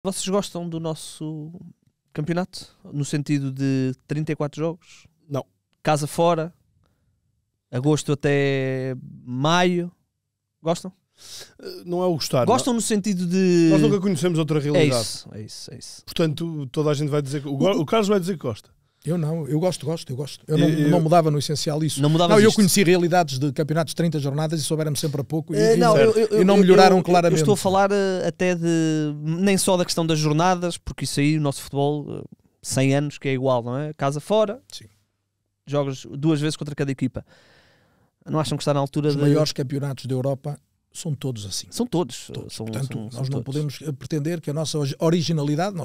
Vocês gostam do nosso campeonato? No sentido de 34 jogos? Não. Casa fora? Agosto até maio? Gostam? Não é o gostar. Gostam no sentido de... Nós nunca conhecemos outra realidade. É isso. Portanto, toda a gente vai dizer... O Carlos vai dizer que gosta. Eu não, eu gosto. Eu não mudava no essencial isso. Eu conheci realidades de campeonatos de 30 jornadas e souberam-me sempre a pouco e não eu, melhoraram claramente. Eu estou a falar até de... Nem só da questão das jornadas, porque isso aí, o nosso futebol, 100 anos, que é igual, não é? Casa fora, sim. Jogas 2 vezes contra cada equipa. Não acham que está na altura Os maiores campeonatos da Europa são todos assim. São todos. Portanto, nós não podemos pretender que a nossa originalidade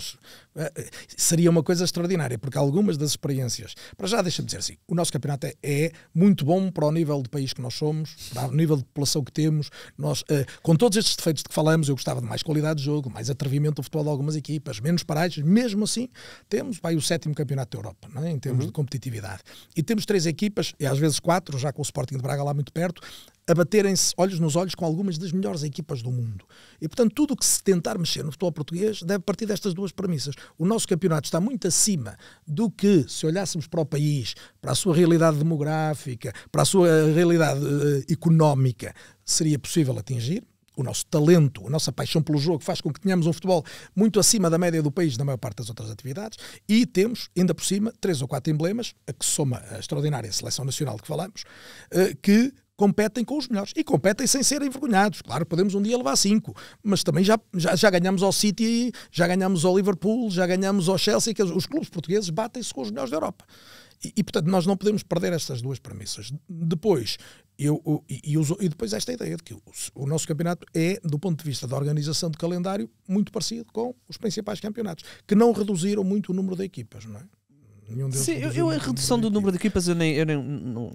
seria uma coisa extraordinária, porque algumas das experiências... Para já, deixa-me dizer assim, o nosso campeonato é muito bom para o nível de país que nós somos, para o nível de população que temos. Nós, com todos estes defeitos de que falamos, eu gostava de mais qualidade de jogo, mais atrevimento do futebol de algumas equipas, menos paragens. Mesmo assim, temos o 7º campeonato da Europa, não é? Em termos de competitividade. E temos 3 equipas, e às vezes 4, já com o Sporting de Braga lá muito perto, a baterem-se olhos nos olhos com algumas das melhores equipas do mundo. E, portanto, tudo o que se tentar mexer no futebol português deve partir destas 2 premissas. O nosso campeonato está muito acima do que, se olhássemos para o país, para a sua realidade demográfica, para a sua realidade económica, seria possível atingir. O nosso talento, a nossa paixão pelo jogo faz com que tenhamos um futebol muito acima da média do país na maior parte das outras atividades, e temos, ainda por cima, 3 ou 4 emblemas, a que soma a extraordinária seleção nacional de que falamos, que competem com os melhores. E competem sem serem envergonhados. Claro, podemos um dia levar 5, mas também já ganhamos ao City, já ganhamos ao Liverpool, já ganhamos ao Chelsea, que os clubes portugueses batem-se com os melhores da Europa. E portanto, nós não podemos perder estas 2 premissas. Depois, depois esta ideia de que o nosso campeonato é, do ponto de vista da organização de calendário, muito parecido com os principais campeonatos, que não reduziram muito o número de equipas, não é? Sim, a redução do número de equipas não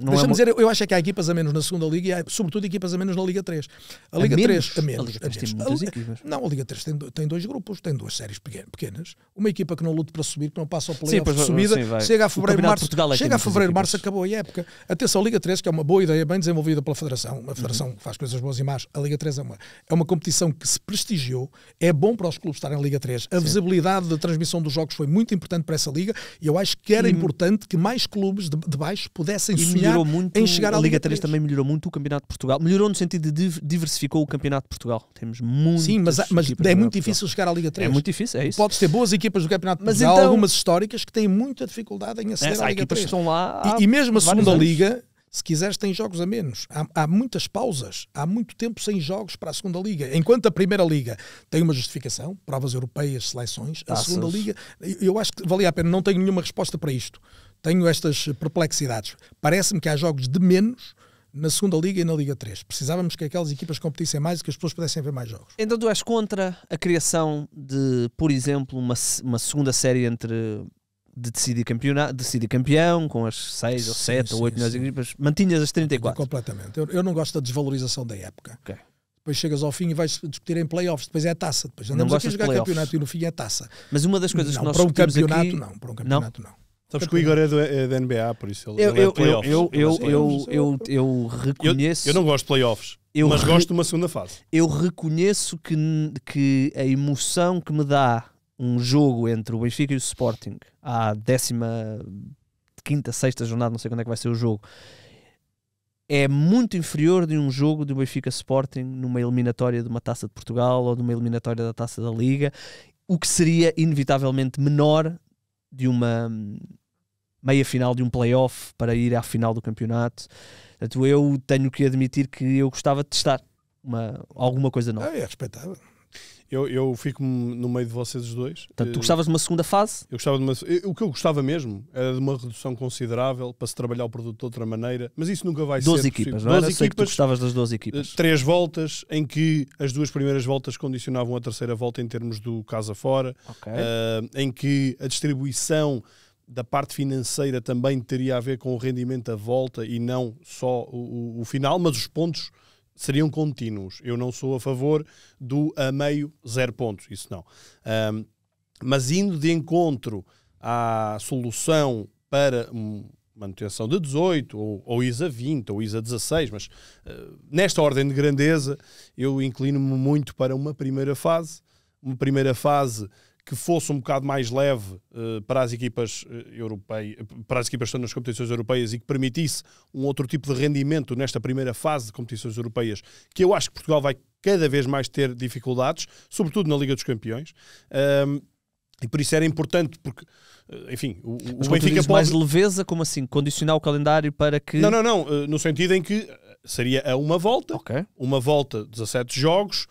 Deixa-me dizer, eu acho que há equipas a menos na segunda Liga e há, sobretudo, equipas a menos na Liga 3. A Liga 3 a menos. A Liga 3 tem muitas equipas. Não, a Liga 3 tem 2 grupos, tem 2 séries pequenas. Uma equipa que não luta para subir, que não passa ao play-off de subida, chega a fevereiro, março, acabou a época. Atenção, a Liga 3, que é uma boa ideia, bem desenvolvida pela Federação, uma Federação que faz coisas boas e más. A Liga 3 é uma competição que se prestigiou, é bom para os clubes estarem na Liga 3. A visibilidade da transmissão dos jogos foi muito importante para essa Liga e eu acho que era importante que mais clubes de baixo pudessem sonhar em chegar à Liga 3. Também melhorou muito o Campeonato de Portugal. Melhorou no sentido de diversificou o Campeonato de Portugal. Temos muitas. Sim, mas é muito difícil chegar à Liga 3. É muito difícil, é isso. Podes ter boas equipas do Campeonato de Portugal, então, algumas históricas que têm muita dificuldade em aceder à Liga 3. Que estão lá e mesmo a segunda Liga, se quiseres, tem jogos a menos. Há muitas pausas. Há muito tempo sem jogos para a segunda Liga. Enquanto a primeira Liga tem uma justificação, provas europeias, seleções, a segunda Liga, eu acho que valia a pena. Não tenho nenhuma resposta para isto. Tenho estas perplexidades. Parece-me que há jogos de menos na segunda Liga e na Liga 3. Precisávamos que aquelas equipas competissem mais e que as pessoas pudessem ver mais jogos. Então tu és contra a criação de, por exemplo, uma segunda série de decidir campeão, com as 6 ou 7 ou 8 melhores equipas, mantinhas as 34? Completamente. Eu não gosto da desvalorização da época. Okay. Depois chegas ao fim e vais discutir em playoffs, depois é a taça. Depois andamos aqui a jogar campeonato e no fim é a taça. Mas uma das coisas que nós para um campeonato aqui... não. Para um campeonato não. Sabes que o Igor é da NBA, por isso ele é playoffs. Eu reconheço... Eu não gosto de playoffs, mas gosto de uma segunda fase. Eu reconheço que a emoção que me dá um jogo entre o Benfica e o Sporting à 15ª, 6ª jornada, não sei quando é que vai ser o jogo, é muito inferior de um jogo do Benfica Sporting numa eliminatória de uma Taça de Portugal ou de uma eliminatória da Taça da Liga, o que seria inevitavelmente menor de uma meia final de um play-off para ir à final do campeonato. Portanto, eu tenho que admitir que eu gostava de testar alguma coisa nova. É respeitável. Eu fico no meio de vocês os dois. Portanto, tu gostavas de uma segunda fase? Eu gostava o que eu gostava mesmo era de uma redução considerável para se trabalhar o produto de outra maneira, mas isso nunca vai ser 12 equipas, não é? Eu sei que tu gostavas das 12 equipas. 3 voltas, em que as 2 primeiras voltas condicionavam a terceira volta em termos do casa fora, em que a distribuição da parte financeira também teria a ver com o rendimento da volta e não só o final, mas os pontos seriam contínuos. Eu não sou a favor do a meio 0 pontos, isso não. Mas indo de encontro à solução para manutenção de 18, ou ISA 20, ou ISA 16, mas nesta ordem de grandeza eu inclino-me muito para uma primeira fase, uma primeira fase que fosse um bocado mais leve para as equipas europeias, para as equipas que estão nas competições europeias, e que permitisse um outro tipo de rendimento nesta primeira fase de competições europeias, que eu acho que Portugal vai cada vez mais ter dificuldades, sobretudo na Liga dos Campeões. E por isso era importante, porque, enfim, o Benfica pode... mais leveza, como assim? Condicionar o calendário para que... Não, no sentido em que seria a uma volta, uma volta, 17 jogos,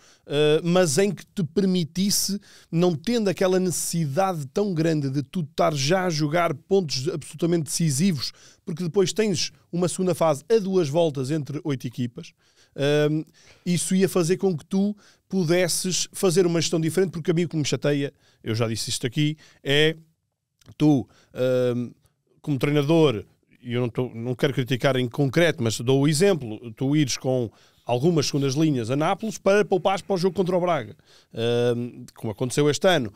mas em que te permitisse, não tendo aquela necessidade tão grande de tu estar já a jogar pontos absolutamente decisivos, porque depois tens uma segunda fase a 2 voltas entre 8 equipas, isso ia fazer com que tu pudesses fazer uma gestão diferente, porque a mim o que me chateia, eu já disse isto aqui, é tu, como treinador, e eu não quero criticar em concreto, mas dou o exemplo, tu ires com algumas segundas linhas a Nápoles para poupares para o jogo contra o Braga, como aconteceu este ano,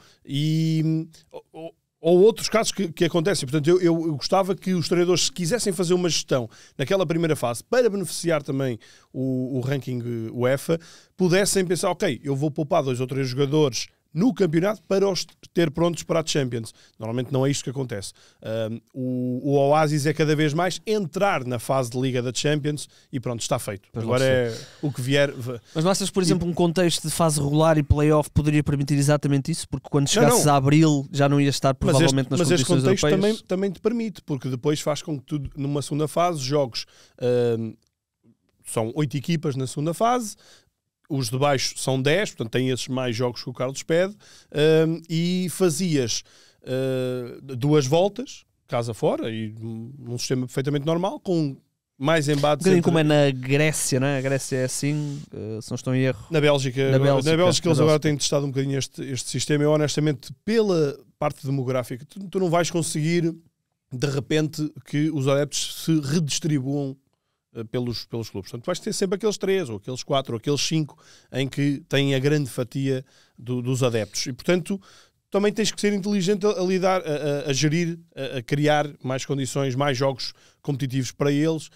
ou outros casos que acontecem. Portanto, eu gostava que os treinadores, se quisessem fazer uma gestão naquela primeira fase para beneficiar também o ranking UEFA, pudessem pensar, ok, eu vou poupar 2 ou 3 jogadores no campeonato para os ter prontos para a Champions. Normalmente não é isto que acontece. O oásis é cada vez mais entrar na fase de Liga da Champions e pronto, está feito. Agora é o que vier. Mas não achas, por exemplo, um contexto de fase regular e play-off poderia permitir exatamente isso? Porque quando chegasses a abril já não ia estar provavelmente nas competições europeias. Mas este contexto também te permite, porque depois faz com que tu, numa segunda fase, jogos... são 8 equipas na segunda fase, os de baixo são 10, portanto têm esses mais jogos que o Carlos pede, e fazias 2 voltas, casa fora, e num sistema perfeitamente normal, com mais embates. Como é na Grécia, não é? A Grécia é assim, se não estou em erro. Na Bélgica eles agora têm testado um bocadinho este sistema. Eu honestamente, pela parte demográfica, tu não vais conseguir de repente que os adeptos se redistribuam pelos clubes. Portanto, vais ter sempre aqueles 3, ou aqueles 4, ou aqueles 5 em que têm a grande fatia dos adeptos. E, portanto, também tens que ser inteligente a lidar, a gerir, a criar mais condições, mais jogos competitivos para eles.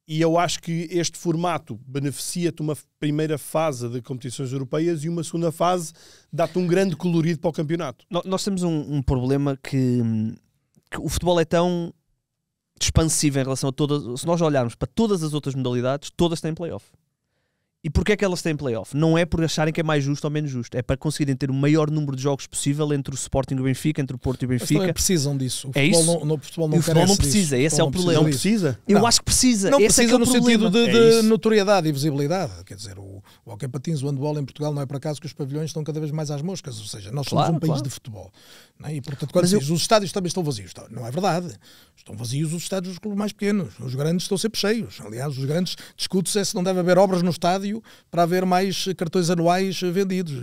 E eu acho que este formato beneficia-te uma primeira fase de competições europeias e uma segunda fase dá-te um grande colorido para o campeonato. Nós temos um problema que o futebol é tão expansivo em relação a todas. Se nós olharmos para todas as outras modalidades, todas têm play-off. E porquê é que elas têm play-off? Não é por acharem que é mais justo ou menos justo, é para conseguirem ter o maior número de jogos possível entre o Sporting e o Benfica, entre o Porto e o Benfica. Mas também precisam disso. O futebol isso? O futebol não precisa, esse é o problema. Não precisa? Eu acho que precisa. Não esse precisa é no problema. sentido de notoriedade e visibilidade. Quer dizer, o hockey patins, o handball em Portugal não é por acaso que os pavilhões estão cada vez mais às moscas. Ou seja, nós somos um país de futebol. Não é? E portanto, quando dizes, os estádios também estão vazios. Não é verdade. Estão vazios os estádios dos clubes mais pequenos. Os grandes estão sempre cheios. Aliás, os grandes discute-se se não deve haver obras no estádio para haver mais cartões anuais vendidos.